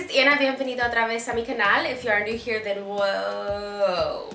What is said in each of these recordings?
it's Anna. Bienvenido otra vez a mi canal. If you are new here, then whoa.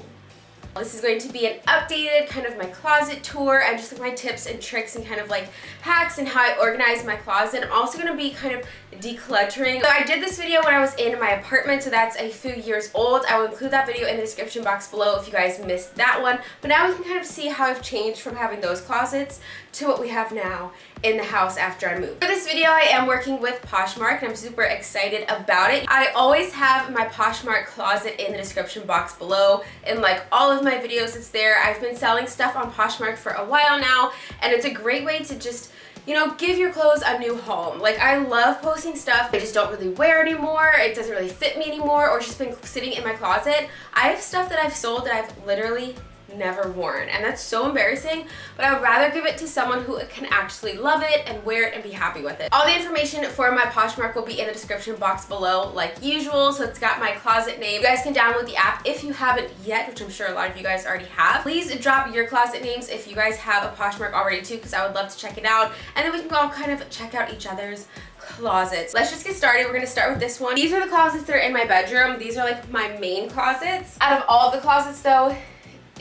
This is going to be an updated kind of my closet tour and just like my tips and tricks and kind of like hacks and how I organize my closet. I'm also going to be kind of decluttering. So I did this video when I was in my apartment, so that's a few years old. I will include that video in the description box below if you guys missed that one. But now we can kind of see how I've changed from having those closets to what we have now in the house after I moved. For this video, I am working with Poshmark and I'm super excited about it. I always have my Poshmark closet in the description box below. In like all of my videos, it's there. I've been selling stuff on Poshmark for a while now, and it's a great way to just, you know, give your clothes a new home. Like, I love posting stuff I just don't really wear anymore, it doesn't really fit me anymore, or it's just been sitting in my closet. I have stuff that I've sold that I've literally never worn, and that's so embarrassing, but I would rather give it to someone who can actually love it and wear it and be happy with it. All the information for my Poshmark will be in the description box below like usual, so it's got my closet name. You guys can download the app if you haven't yet, which I'm sure a lot of you guys already have. Please drop your closet names if you guys have a Poshmark already too, because I would love to check it out, and then we can all kind of check out each other's closets. Let's just get started. We're going to start with this one. These are the closets that are in my bedroom. These are like my main closets. Out of all the closets though,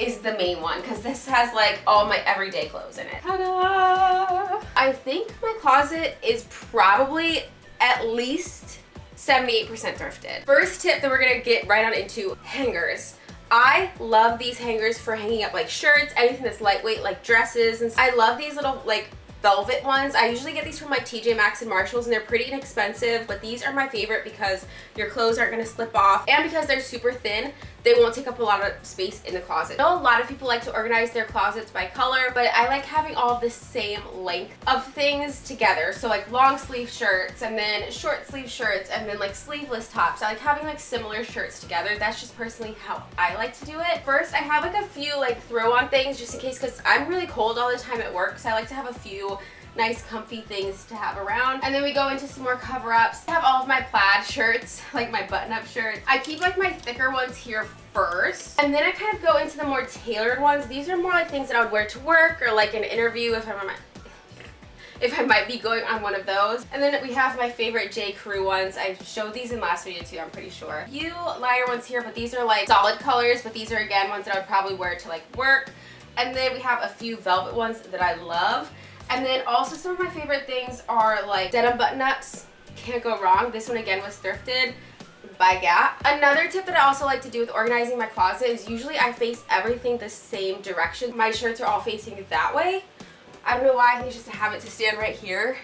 is the main one, because this has like all my everyday clothes in it. Ta-da! I think my closet is probably at least 78% thrifted. First tip that we're gonna get right on into: hangers. I love these hangers for hanging up like shirts, anything that's lightweight like dresses, and I love these little like velvet ones. I usually get these from like TJ Maxx and Marshalls, and they're pretty inexpensive, but these are my favorite because your clothes aren't going to slip off, and because they're super thin, they won't take up a lot of space in the closet. I know a lot of people like to organize their closets by color, but I like having all the same length of things together. So like long sleeve shirts, and then short sleeve shirts, and then like sleeveless tops. I like having like similar shirts together. That's just personally how I like to do it. First, I have like a few like throw on things just in case, because I'm really cold all the time at work, so I like to have a few nice comfy things to have around. And then we go into some more cover-ups. I have all of my plaid shirts, like my button-up shirts. I keep like my thicker ones here first, and then I kind of go into the more tailored ones. These are more like things that I would wear to work or like an interview if I might be going on one of those. And then we have my favorite J. Crew ones. I showed these in last video too, I'm pretty sure. A few lighter ones here, but these are like solid colors, but these are again ones that I would probably wear to like work. And then we have a few velvet ones that I love. And then also some of my favorite things are like denim button-ups. Can't go wrong. This one again was thrifted by Gap. Another tip that I also like to do with organizing my closet is usually I face everything the same direction. My shirts are all facing that way. I don't know why, I think it's just a habit to stand right here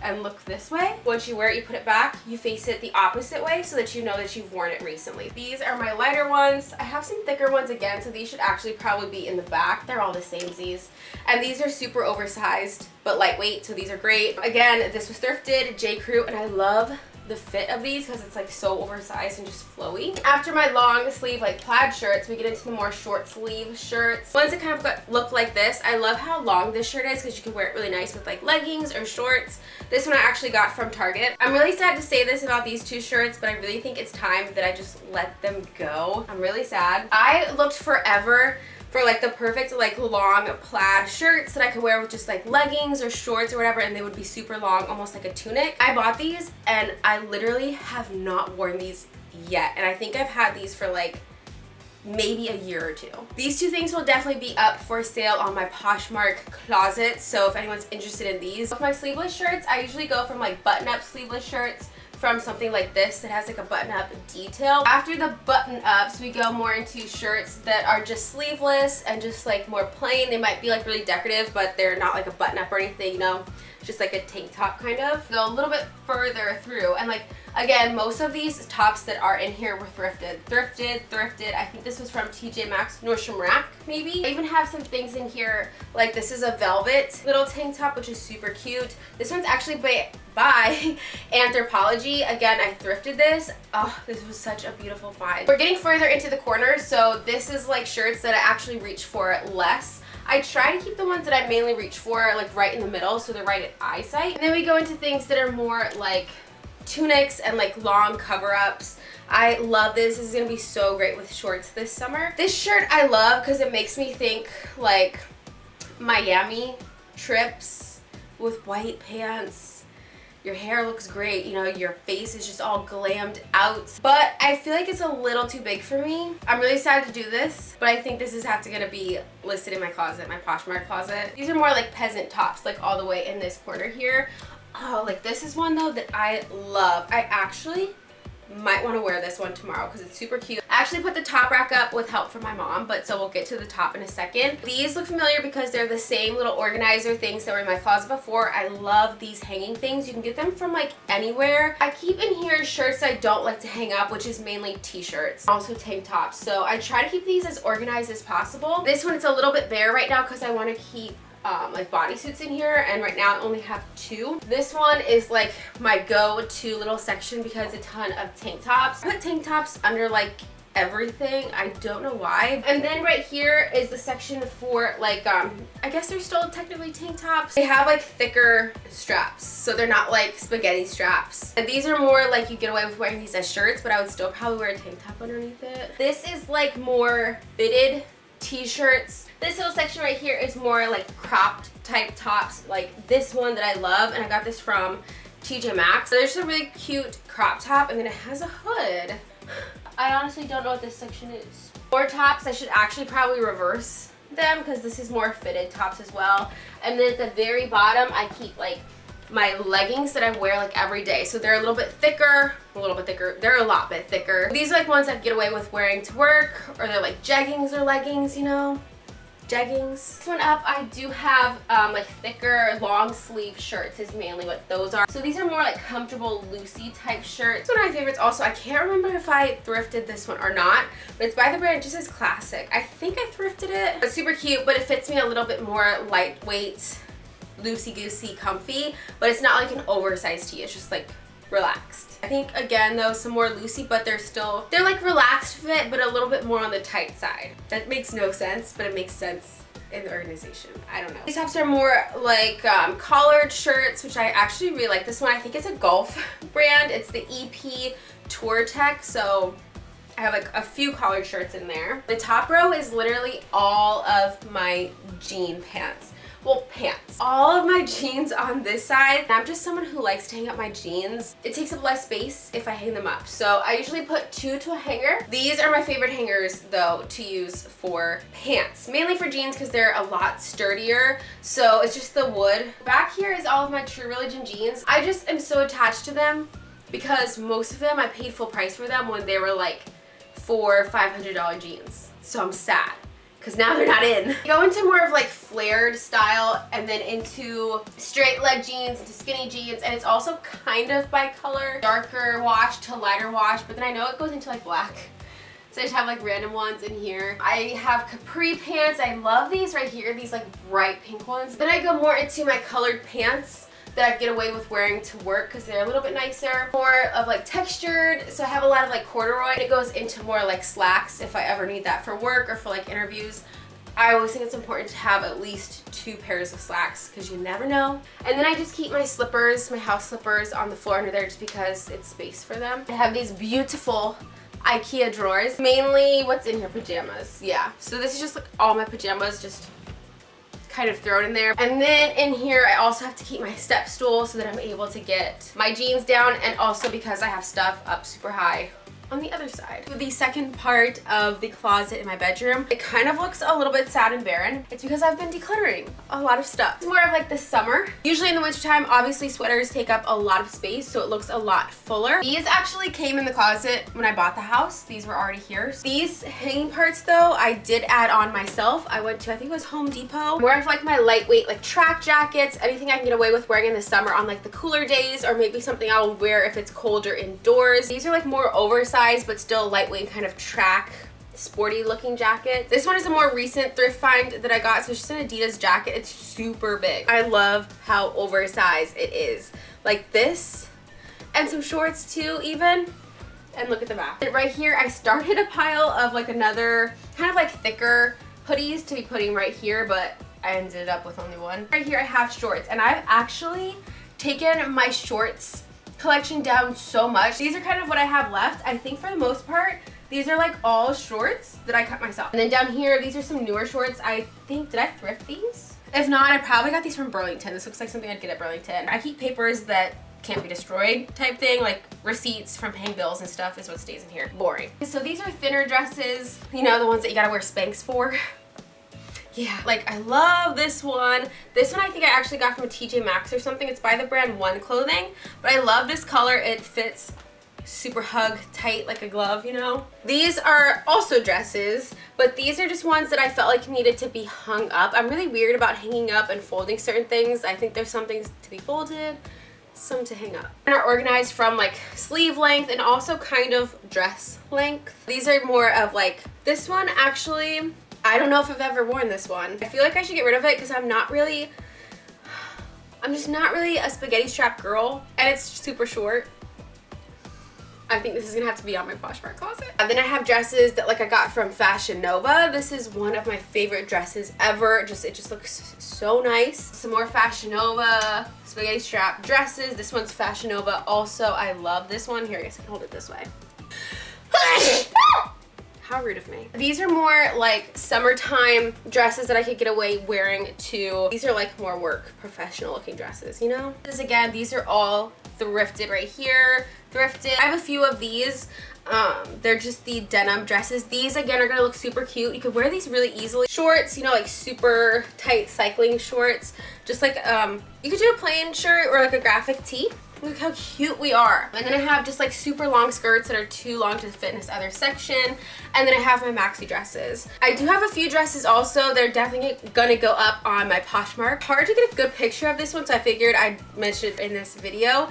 and look this way. Once you wear it, you put it back, you face it the opposite way so that you know that you've worn it recently. These are my lighter ones. I have some thicker ones again, so these should actually probably be in the back. They're all the samesies. And these are super oversized but lightweight, so these are great. Again, this was thrifted, J. Crew, and I love the fit of these because it's like so oversized and just flowy. After my long sleeve like plaid shirts, we get into the more short sleeve shirts. Ones that kind of look like this. I love how long this shirt is because you can wear it really nice with like leggings or shorts. This one I actually got from Target. I'm really sad to say this about these two shirts, but I really think it's time that I just let them go. I'm really sad. I looked forever for like the perfect like long plaid shirts that I could wear with just like leggings or shorts or whatever, and they would be super long, almost like a tunic. I bought these and I literally have not worn these yet, and I think I've had these for like maybe a year or two. These two things will definitely be up for sale on my Poshmark closet, so if anyone's interested in these. With my sleeveless shirts, I usually go from like button-up sleeveless shirts from something like this that has like a button-up detail. After the button-ups, we go more into shirts that are just sleeveless and just like more plain. They might be like really decorative, but they're not like a button-up or anything, you know, just like a tank top kind of. Go a little bit further through, and like again, most of these tops that are in here were thrifted. Thrifted. I think this was from TJ Maxx, Nordstrom Rack maybe. I even have some things in here, like this is a velvet little tank top, which is super cute. This one's actually by Anthropology. Again, I thrifted this. Oh, this was such a beautiful find. We're getting further into the corners, so this is like shirts that I actually reach for less. I try to keep the ones that I mainly reach for like right in the middle, so they're right at eyesight. And then we go into things that are more like tunics and like long cover-ups. I love this. This is gonna be so great with shorts this summer. This shirt I love because it makes me think like Miami trips with white pants your hair looks great, you know, your face is just all glammed out. But I feel like it's a little too big for me. I'm really sad to do this, but I think this is gonna be listed in my closet, my Poshmark closet. These are more like peasant tops, like all the way in this corner here. Oh, like this is one though that I love. I actually might want to wear this one tomorrow because it's super cute. I actually put the top rack up with help from my mom, but so we'll get to the top in a second. These look familiar because they're the same little organizer things that were in my closet before. I love these hanging things. You can get them from like anywhere. I keep in here shirts I don't like to hang up, which is mainly t-shirts, also tank tops. So I try to keep these as organized as possible. This one is a little bit bare right now because I want to keep like bodysuits in here, and right now I only have 2. This one is like my go-to little section because a ton of tank tops. I put tank tops under like everything. I don't know why. And then right here is the section for like I guess they're still technically tank tops. They have like thicker straps, so they're not like spaghetti straps. And these are more like you get away with wearing these as shirts, but I would still probably wear a tank top underneath it. This is like more fitted t-shirts. This little section right here is more like cropped type tops, like this one that I love, and I got this from TJ Maxx. So there's a really cute crop top, and then it has a hood. I honestly don't know what this section is. More tops, I should actually probably reverse them because this is more fitted tops as well. And then at the very bottom, I keep like my leggings that I wear like every day. So they're a little bit thicker, they're a lot bit thicker. These are like ones I get away with wearing to work, or they're like jeggings or leggings, you know? Jeggings. This one up, I do have like thicker long sleeve shirts is mainly what those are. So these are more like comfortable loosey type shirts. It's one of my favorites also. I can't remember if I thrifted this one or not, but it's by the brand just as classic. I think I thrifted it. It's super cute, but it fits me a little bit more lightweight, loosey-goosey, comfy, but it's not like an oversized tee. It's just like relaxed. I think again though some more loosey, but they're like relaxed fit, but a little bit more on the tight side. That makes no sense, but it makes sense in the organization. I don't know. These tops are more like collared shirts, which I actually really like. This one, I think it's a golf brand. It's the EP Tour Tech, so I have like a few collared shirts in there. The top row is literally all of my jean pants. Well, pants. All of my jeans on this side. I'm just someone who likes to hang up my jeans. It takes up less space if I hang them up. So I usually put 2 to a hanger. These are my favorite hangers though to use for pants. Mainly for jeans because they're a lot sturdier. So it's just the wood. Back here is all of my True Religion jeans. I just am so attached to them because most of them I paid full price for them when they were like $400 or $500 jeans. So I'm sad, because now they're not in. Go into more of like flared style, and then into straight leg jeans, into skinny jeans, and it's also kind of by color. Darker wash to lighter wash, but then I know it goes into like black. So I just have like random ones in here. I have capri pants. I love these right here, these like bright pink ones. Then I go more into my colored pants that I get away with wearing to work because they're a little bit nicer. More of like textured, so I have a lot of like corduroy. It goes into more like slacks if I ever need that for work or for like interviews. I always think it's important to have at least 2 pairs of slacks because you never know. And then I just keep my slippers, my house slippers, on the floor under there just because it's space for them. I have these beautiful IKEA drawers. Mainly what's in here, pajamas. Yeah, so this is just like all my pajamas just kind of thrown in there. And then in here I also have to keep my step stool so that I'm able to get my jeans down, and also because I have stuff up super high on the other side. The second part of the closet in my bedroom, it kind of looks a little bit sad and barren. It's because I've been decluttering a lot of stuff. It's more of like the summer. Usually in the wintertime, obviously sweaters take up a lot of space, so it looks a lot fuller. These actually came in the closet when I bought the house. These were already here. These hanging parts though, I did add on myself. I went to, I think it was Home Depot. More of like my lightweight like track jackets, anything I can get away with wearing in the summer on like the cooler days, or maybe something I'll wear if it's colder indoors. These are like more oversized but still lightweight kind of track sporty looking jacket. This one is a more recent thrift find that I got, so it's just an Adidas jacket. It's super big. I love how oversized it is. Like this, and some shorts too even. And look at the back. And right here I started a pile of like another kind of like thicker hoodies to be putting right here, but I ended up with only one. Right here I have shorts, and I've actually taken my shorts collection down so much. These are kind of what I have left. I think for the most part, these are like all shorts that I cut myself. And then down here, these are some newer shorts. I think, did I thrift these? If not, I probably got these from Burlington. This looks like something I'd get at Burlington. I keep papers that can't be destroyed type thing, like receipts from paying bills and stuff is what stays in here. Boring. So these are thinner dresses, you know, the ones that you gotta wear Spanx for. Yeah, like I love this one. This one I think I actually got from TJ Maxx or something. It's by the brand One Clothing, but I love this color. It fits super hug tight like a glove, you know. These are also dresses, but these are just ones that I felt like needed to be hung up. I'm really weird about hanging up and folding certain things. I think there's some things to be folded, some to hang up. And are organized from like sleeve length and also kind of dress length. These are more of like, this one actually, I don't know if I've ever worn this one. I feel like I should get rid of it because I'm just not really a spaghetti strap girl, and it's super short. I think this is gonna have to be on my Poshmark closet. And then I have dresses that like I got from Fashion Nova. This is one of my favorite dresses ever. It just looks so nice. Some more Fashion Nova spaghetti strap dresses. This one's Fashion Nova also. I love this one. Here, I guess I can hold it this way. How rude of me. These are more like summertime dresses that I could get away wearing too. These are like more work, professional looking dresses, you know? Again, these are all thrifted right here. Thrifted. I have a few of these. They're just the denim dresses. These again are gonna look super cute. You could wear these really easily. Shorts, you know, like super tight cycling shorts. Just like, you could do a plain shirt or like a graphic tee. Look how cute we are. And then I have just like super long skirts that are too long to fit in this other section. And then I have my maxi dresses. I do have a few dresses also. They're definitely gonna go up on my Poshmark. Hard to get a good picture of this one, so I figured I'd mention it in this video.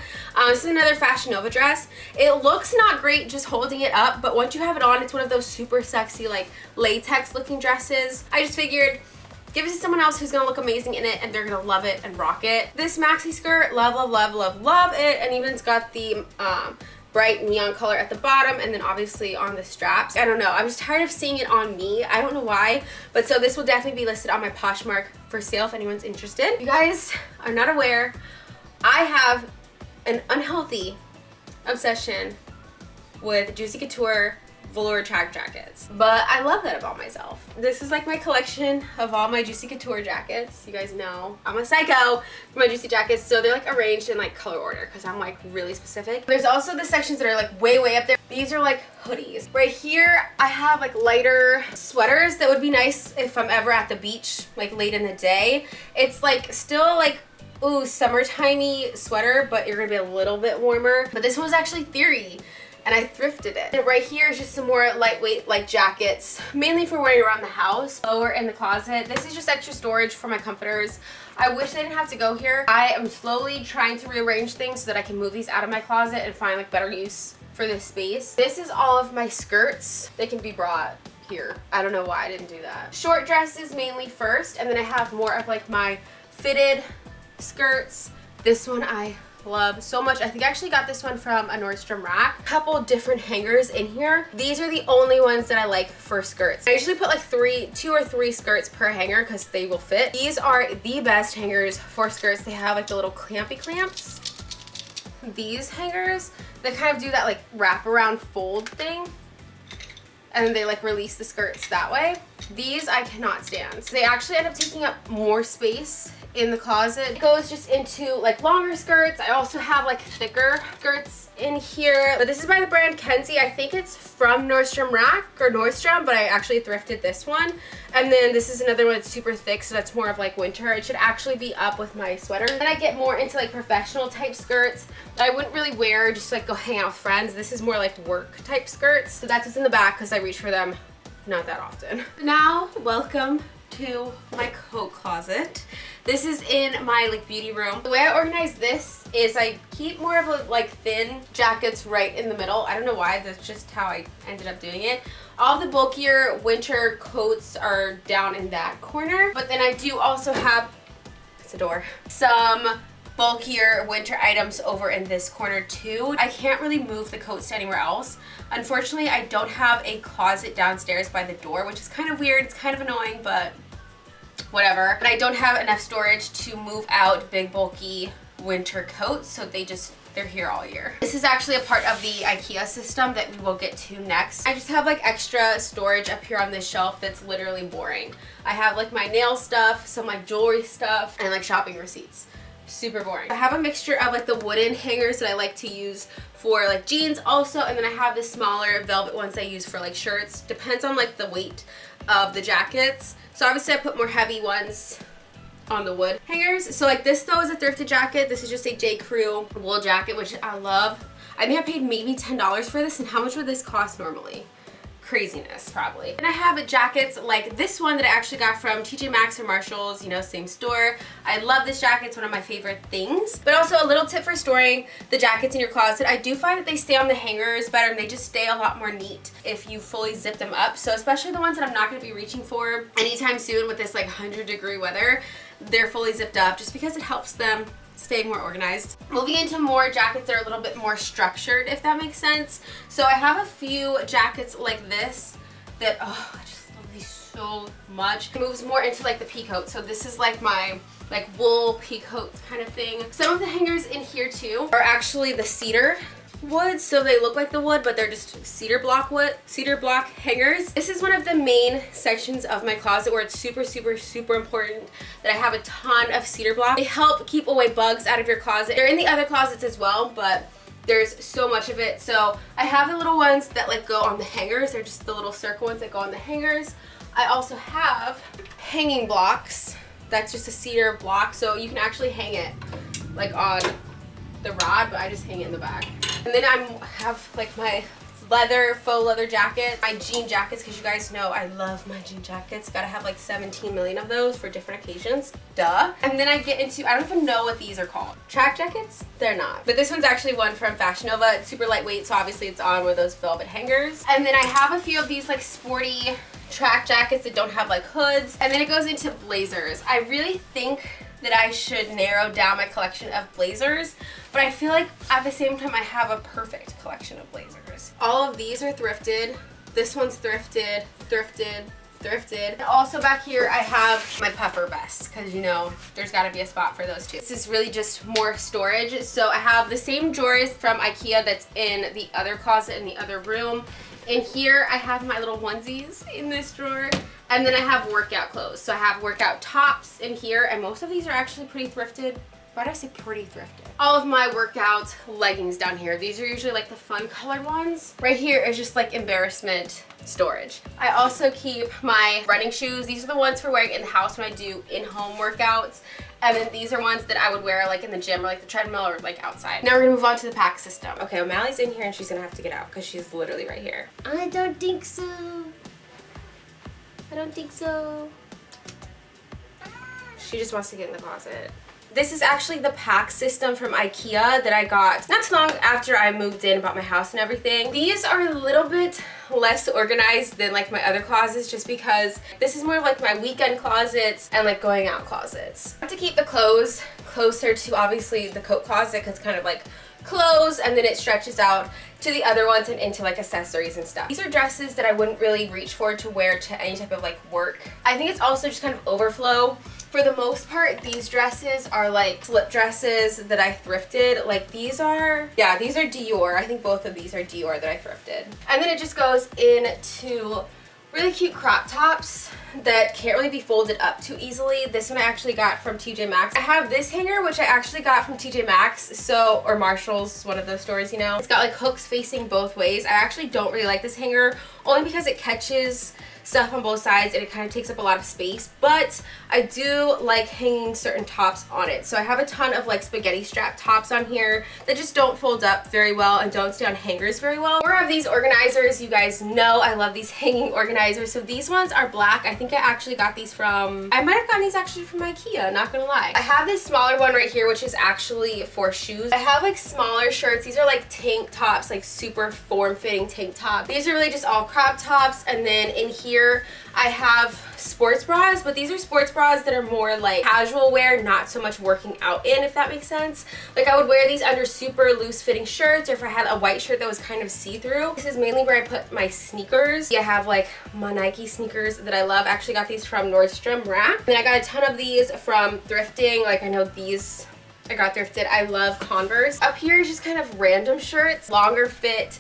This is another Fashion Nova dress. It looks not great just holding it up, but once you have it on, it's one of those super sexy like latex looking dresses. I just figured give it to someone else who's gonna look amazing in it and they're gonna love it and rock it. This maxi skirt, love, love, love, love, love it. And even it's got the bright neon color at the bottom and then obviously on the straps. I don't know, I'm just tired of seeing it on me. I don't know why, but so this will definitely be listed on my Poshmark for sale if anyone's interested. If you guys are not aware, I have an unhealthy obsession with Juicy Couture velour track jackets, but I love that about myself. This is like my collection of all my Juicy Couture jackets. You guys know I'm a psycho for my Juicy jackets, so they're like arranged in like color order because I'm like really specific. There's also the sections that are like way up there. These are like hoodies. Right here I have like lighter sweaters that would be nice if I'm ever at the beach like late in the day. It's like still like, ooh, summertimey sweater, but you're gonna be a little bit warmer. But this one was actually Theory, and I thrifted it. And right here is just some more lightweight like jackets, mainly for wearing around the house. Lower in the closet, this is just extra storage for my comforters. I wish they didn't have to go here. I am slowly trying to rearrange things so that I can move these out of my closet and find like better use for this space. This is all of my skirts. They can be brought here. I don't know why I didn't do that. Short dresses mainly first, and then I have more of like my fitted skirts. This one I love so much. I think I actually got this one from a Nordstrom rack. A couple different hangers in here. These are the only ones that I like for skirts. I usually put like 2 or 3 skirts per hanger because they will fit. These are the best hangers for skirts. They have like the little clampy clamps. These hangers, they kind of do that like wrap around fold thing, and then they like release the skirts that way. These I cannot stand. So they actually end up taking up more space in the closet. It goes just into like longer skirts. I also have like thicker skirts in here. But this is by the brand Kenzie. I think it's from Nordstrom Rack or Nordstrom, but I actually thrifted this one. And then this is another one that's super thick, so that's more of like winter. It should actually be up with my sweater. Then I get more into like professional type skirts that I wouldn't really wear just to like go hang out with friends. This is more like work type skirts. So that's what's in the back because I reach for them not that often. Now, welcome to my coat closet. This is in my like beauty room. The way I organize this is I keep more of a, like thin jackets right in the middle. I don't know why, that's just how I ended up doing it. All the bulkier winter coats are down in that corner, but then I do also have, it's a door, some bulkier winter items over in this corner too. I can't really move the coats to anywhere else. Unfortunately, I don't have a closet downstairs by the door, which is kind of weird. It's kind of annoying, but whatever. But I don't have enough storage to move out big bulky winter coats, so they're here all year. This is actually a part of the IKEA system that we will get to next. I just have like extra storage up here on this shelf that's literally boring. I have like my nail stuff, some like jewelry stuff, and like shopping receipts. super boring. I have a mixture of like the wooden hangers that I like to use for like jeans also, and then I have the smaller velvet ones I use for like shirts. Depends on like the weight of the jackets. So obviously I put more heavy ones on the wood hangers. So like this though is a thrifted jacket. This is just a J. Crew wool jacket, which I love. I think I paid maybe $10 for this, and how much would this cost normally? Craziness probably. And I have jackets like this one that I actually got from TJ Maxx or Marshalls, you know, same store. I love this jacket, it's one of my favorite things. But also a little tip for storing the jackets in your closet, I do find that they stay on the hangers better and they just stay a lot more neat if you fully zip them up. So especially the ones that I'm not going to be reaching for anytime soon with this like 100-degree weather, they're fully zipped up just because it helps them stay more organized. Moving into more jackets that are a little bit more structured, if that makes sense. So I have a few jackets like this that, oh, I just love these so much. It moves more into like the pea coat. So this is like my like wool pea coat kind of thing. Some of the hangers in here too are actually the cedar wood, so they look like the wood, but they're just cedar block hangers. This is one of the main sections of my closet where it's super important that I have a ton of cedar block. They help keep away bugs out of your closet. They're in the other closets as well, but there's so much of it. So I have the little ones that like go on the hangers. They're just the little circle ones that go on the hangers. I also have hanging blocks. That's just a cedar block, so you can actually hang it like on the rod, but I just hang it in the back. And then I have like my faux leather jacket, my jean jackets, because you guys know I love my jean jackets. Gotta have like 17 million of those for different occasions. Duh. And then I get into, I don't even know what these are called. Track jackets? They're not. But this one's actually one from Fashion Nova. It's super lightweight, so obviously it's on with those velvet hangers. And then I have a few of these like sporty track jackets that don't have like hoods. And then it goes into blazers. I really think that I should narrow down my collection of blazers, but I feel like at the same time I have a perfect collection of blazers. All of these are thrifted. This one's thrifted, thrifted, thrifted. And also back here I have my puffer vests, because you know there's got to be a spot for those too. This is really just more storage. So I have the same drawers from IKEA that's in the other closet in the other room. In here I have my little onesies in this drawer. And then I have workout clothes. So I have workout tops in here, and most of these are actually pretty thrifted. Why did I say pretty thrifted? All of my workout leggings down here. These are usually like the fun colored ones. Right here is just like embarrassment storage. I also keep my running shoes. These are the ones for wearing in the house when I do in-home workouts. And then these are ones that I would wear like in the gym or like the treadmill or like outside. Now we're gonna move on to the PAX system. Okay, O'Malley's in here and she's gonna have to get out because she's literally right here. I don't think so. I don't think so. She just wants to get in the closet. This is actually the PAX system from IKEA that I got not too long after I moved in, bought my house and everything. These are a little bit less organized than like my other closets, just because this is more of like my weekend closets and like going out closets. I have to keep the clothes closer to obviously the coat closet because it's kind of like clothes, and then it stretches out to the other ones and into like accessories and stuff. These are dresses that I wouldn't really reach for to wear to any type of like work. I think it's also just kind of overflow. For the most part, these dresses are like slip dresses that I thrifted. Like these are, yeah, these are Dior. I think both of these are Dior that I thrifted. And then it just goes into really cute crop tops that can't really be folded up too easily. This one I actually got from TJ Maxx. I have this hanger, which I actually got from TJ Maxx, so, or Marshalls, one of those stores, you know. It's got like hooks facing both ways. I actually don't really like this hanger, only because it catches stuff on both sides and it kind of takes up a lot of space, but I do like hanging certain tops on it. So I have a ton of like spaghetti strap tops on here that just don't fold up very well and don't stay on hangers very well. More of these organizers. You guys know I love these hanging organizers. So these ones are black. I think I actually got these from, I might have gotten these actually from IKEA, not gonna lie. I have this smaller one right here, which is actually for shoes. I have like smaller shirts. These are like tank tops, like super form-fitting tank tops. These are really just all crop tops, and then in here I have sports bras, but these are sports bras that are more like casual wear, not so much working out in, if that makes sense. Like I would wear these under super loose fitting shirts, or if I had a white shirt that was kind of see-through. This is mainly where I put my sneakers. I have like my Nike sneakers that I love. I actually got these from Nordstrom Rack. And I got a ton of these from thrifting. Like I know these I got thrifted. I love Converse. Up here is just kind of random shirts, longer fit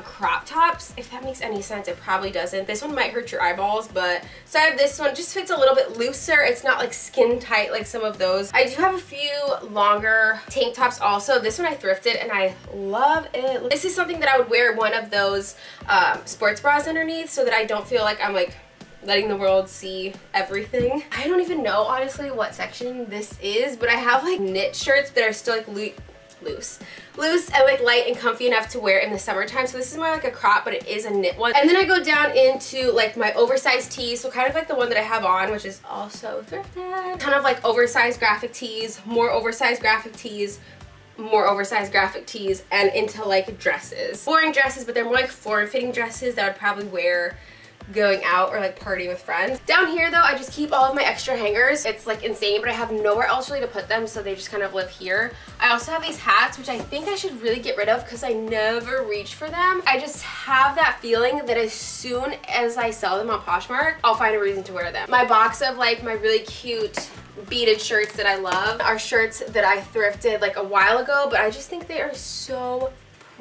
crop tops. If that makes any sense, it probably doesn't. This one might hurt your eyeballs, but so I have this one. It just fits a little bit looser. It's not like skin tight like some of those. I do have a few longer tank tops also. This one I thrifted and I love it. This is something that I would wear one of those sports bras underneath so that I don't feel like I'm like letting the world see everything. I don't even know honestly what section this is, but I have like knit shirts that are still like loose and like light and comfy enough to wear in the summertime. So this is more like a crop, but it is a knit one. And then I go down into like my oversized tees, so kind of like the one that I have on, which is also thrifted. Kind of like oversized graphic tees, more oversized graphic tees, more oversized graphic tees, and into like dresses. Boring dresses, but they're more like form-fitting dresses that I would probably wear going out or like partying with friends. Down here though, I just keep all of my extra hangers. It's like insane, but I have nowhere else really to put them, so they just kind of live here. I also have these hats, which I think I should really get rid of because I never reach for them. I just have that feeling that as soon as I sell them on Poshmark, I'll find a reason to wear them. My box of like my really cute beaded shirts that I love are shirts that I thrifted like a while ago, but I just think they are so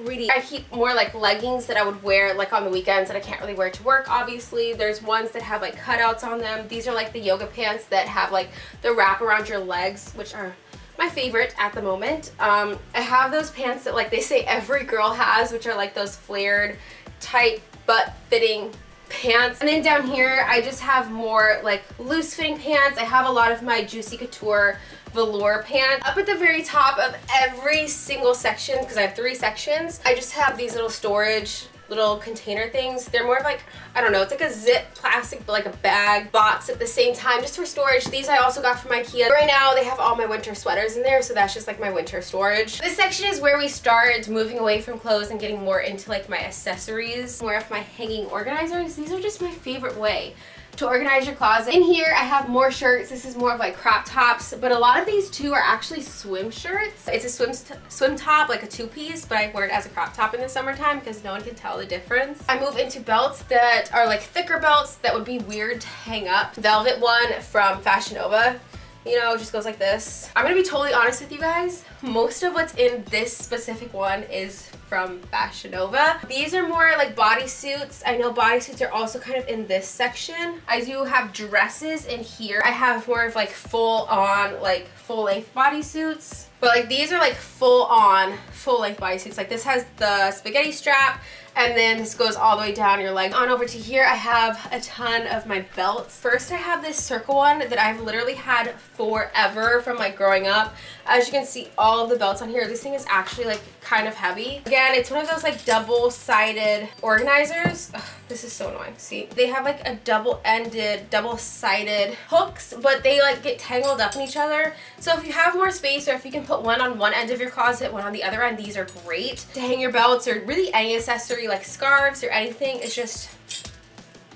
pretty. I keep more like leggings that I would wear like on the weekends that I can't really wear to work, obviously. There's ones that have like cutouts on them. These are like the yoga pants that have like the wrap around your legs, which are my favorite at the moment. I have those pants that like they say every girl has, which are like those flared, tight, butt fitting pants. And then down here, I just have more like loose fitting pants. I have a lot of my Juicy Couture velour pants. Up at the very top of every single section, because I have 3 sections, I just have these little storage little container things. They're more of like, I don't know, it's like a zip plastic, but like a bag box at the same time, just for storage. These I also got from IKEA. Right now they have all my winter sweaters in there, so that's just like my winter storage. This section is where we start moving away from clothes and getting more into like my accessories, more of my hanging organizers. These are just my favorite way to organize your closet. In here I have more shirts. This is more of like crop tops, but a lot of these too are actually swim shirts. It's a swim top, like a 2-piece, but I wear it as a crop top in the summertime because no one can tell the difference. I move into belts that are like thicker belts that would be weird to hang up. Velvet one from Fashion Nova. You know, it just goes like this. I'm gonna be totally honest with you guys. Most of what's in this specific one is from Fashion Nova. These are more like bodysuits. I know bodysuits are also kind of in this section. I do have dresses in here. I have more of like full on, like full length bodysuits. But like these are like full on, full length bodysuits. Like this has the spaghetti strap, and then this goes all the way down your leg. On over to here, I have a ton of my belts. First, I have this circle one that I've literally had forever from like growing up. As you can see, all of the belts on here, this thing is actually like kind of heavy. Again, it's one of those like double-sided organizers. Ugh, this is so annoying. See, they have like a double-ended, double-sided hooks, but they like get tangled up in each other. So if you have more space, or if you can put one on one end of your closet, one on the other end, these are great to hang your belts or really any accessory like scarves or anything. It's just,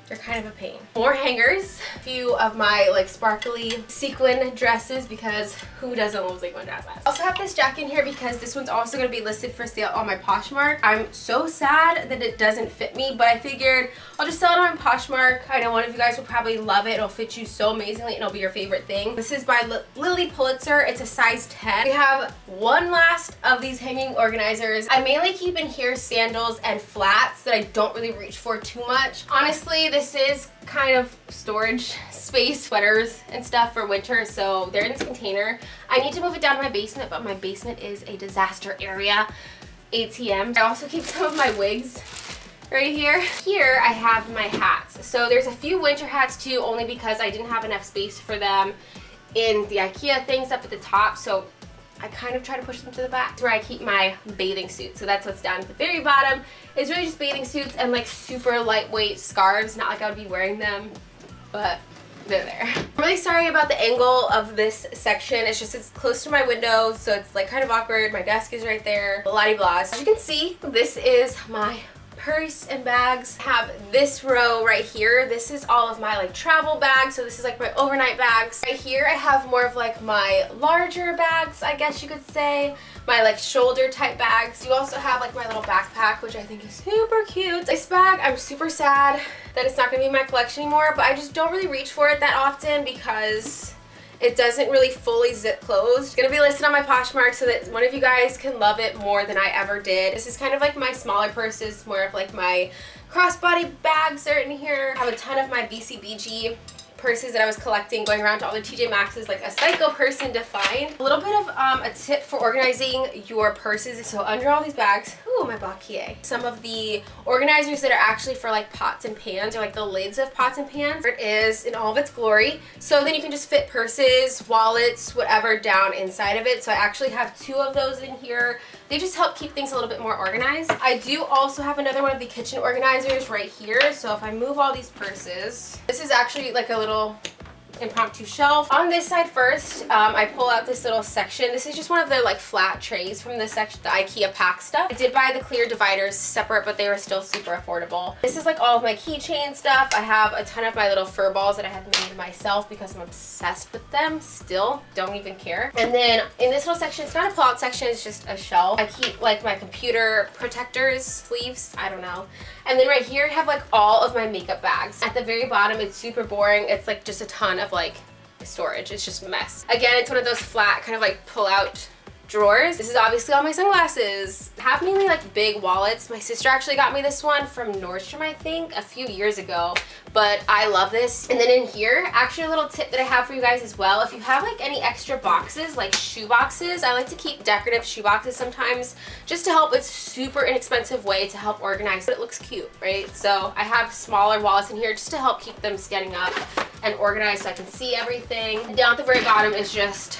they're kind of a pain. More hangers. A few of my like sparkly sequin dresses, because who doesn't love sequin dresses? I also have this jacket in here because this one's also going to be listed for sale on my Poshmark. I'm so sad that it doesn't fit me, but I figured I'll just sell it on Poshmark. I know one of you guys will probably love it. It'll fit you so amazingly and it'll be your favorite thing. This is by Lily Pulitzer. It's a size 10. We have one last of these hanging organizers. I mainly keep in here sandals and flats that I don't really reach for too much. Honestly, this is kind of storage space, sweaters and stuff for winter, so they're in this container. I need to move it down to my basement, but my basement is a disaster area. ATM. I also keep some of my wigs right here. Here I have my hats. So there's a few winter hats too, only because I didn't have enough space for them in the IKEA things up at the top, so I kind of try to push them to the back. It's where I keep my bathing suit. So that's what's down at the very bottom. It's really just bathing suits and like super lightweight scarves. Not like I would be wearing them, but they're there. I'm really sorry about the angle of this section. It's just, it's close to my window, so it's like kind of awkward. My desk is right there. Blah-de-blah. As you can see, this is my purse and bags. I have this row right here. This is all of my like travel bags, so this is like my overnight bags. Right here I have more of like my larger bags, I guess you could say, my like shoulder type bags. You also have like my little backpack, which I think is super cute. This bag, I'm super sad that it's not going to be in my collection anymore, but I just don't really reach for it that often because it doesn't really fully zip close. It's gonna be listed on my Poshmark so that one of you guys can love it more than I ever did. This is kind of like my smaller purses, more of like my crossbody bags are in here. I have a ton of my BCBG purses that I was collecting, going around to all the TJ Maxx's like a psycho person to find. A little bit of a tip for organizing your purses. So under all these bags, ooh, my bakie. Some of the organizers that are actually for like pots and pans, or like the lids of pots and pans. It is in all of its glory. So then you can just fit purses, wallets, whatever down inside of it. So I actually have 2 of those in here. They just help keep things a little bit more organized. I do also have another one of the kitchen organizers right here. So if I move all these purses, this is actually like a little impromptu shelf. On this side first, I pull out this little section. This is just one of the like flat trays from this section, the IKEA PAX stuff. I did buy the clear dividers separate, but they were still super affordable. This is like all of my keychain stuff. I have a ton of my little fur balls that I have made myself because I'm obsessed with them. Still, don't even care. And then in this little section, it's not a pull-out section, it's just a shelf. I keep like my computer protectors, sleeves, I don't know. And then right here I have like all of my makeup bags. At the very bottom, it's super boring. It's like just a ton of like storage. It's just a mess. Again, it's one of those flat kind of like pull out drawers. This is obviously all my sunglasses. I have mainly like big wallets. My sister actually got me this one from Nordstrom, I think, a few years ago, but I love this. And then in here, actually a little tip that I have for you guys as well, if you have like any extra boxes, like shoe boxes, I like to keep decorative shoe boxes sometimes just to help. It's super inexpensive way to help organize, but it looks cute, right? So I have smaller wallets in here just to help keep them standing up and organized so I can see everything. And down at the very bottom is just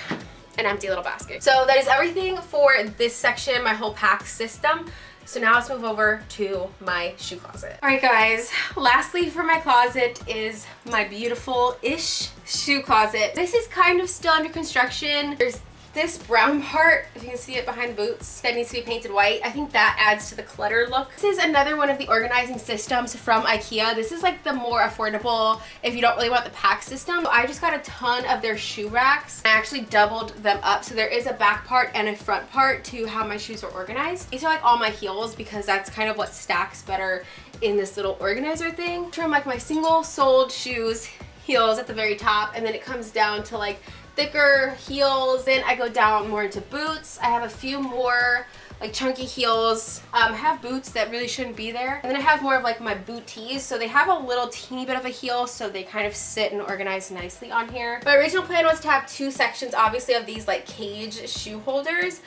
an empty little basket. So that is everything for this section, my whole pack system. So now let's move over to my shoe closet. All right guys, lastly for my closet is my beautiful-ish shoe closet. This is kind of still under construction. There's this brown part, if you can see it behind the boots, that needs to be painted white. I think that adds to the clutter look. This is another one of the organizing systems from IKEA. This is like the more affordable if you don't really want the pack system. I just got a ton of their shoe racks. I actually doubled them up, so there is a back part and a front part to how my shoes are organized. These are like all my heels because that's kind of what stacks better in this little organizer thing. From like my single soled shoes, heels at the very top, and then it comes down to like thicker heels. Then I go down more into boots. I have a few more like chunky heels. I have boots that really shouldn't be there. And then I have more of like my boot tees. So they have a little teeny bit of a heel, so they kind of sit and organize nicely on here. My original plan was to have 2 sections, obviously, of these like cage shoe holders.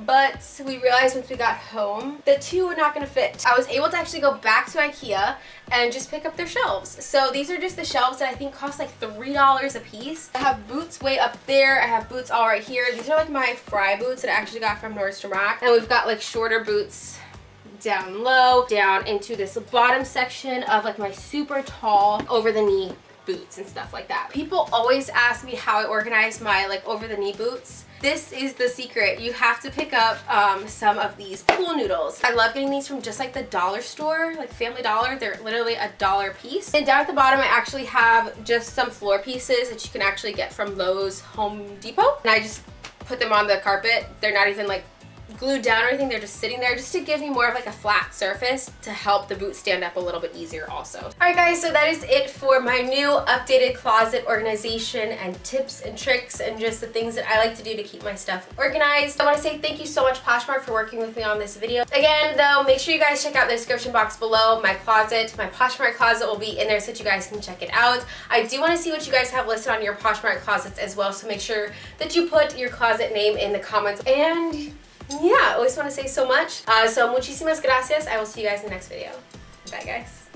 But we realized once we got home, the 2 were not going to fit. I was able to actually go back to IKEA and just pick up their shelves. So these are just the shelves that I think cost like $3 a piece. I have boots way up there. I have boots all right here. These are like my Fry boots that I actually got from Nordstrom Rack. And we've got like shorter boots down low, down into this bottom section of like my super tall over the knee boots and stuff like that. People always ask me how I organize my like over the knee boots. This is the secret. You have to pick up some of these pool noodles. I love getting these from just like the dollar store, like Family Dollar. They're literally $1 a piece. And down at the bottom, I actually have just some floor pieces that you can actually get from Lowe's, Home Depot. And I just put them on the carpet. They're not even like glued down or anything. They're just sitting there just to give me more of like a flat surface to help the boot stand up a little bit easier also. Alright guys, so that is it for my new updated closet organization and tips and tricks and just the things that I like to do to keep my stuff organized. I want to say thank you so much, Poshmark, for working with me on this video. Again though, make sure you guys check out the description box below. My closet, my Poshmark closet will be in there so that you guys can check it out. I do want to see what you guys have listed on your Poshmark closets as well, so make sure that you put your closet name in the comments. And yeah, I always want to say so much. So muchísimas gracias. I will see you guys in the next video. Bye guys.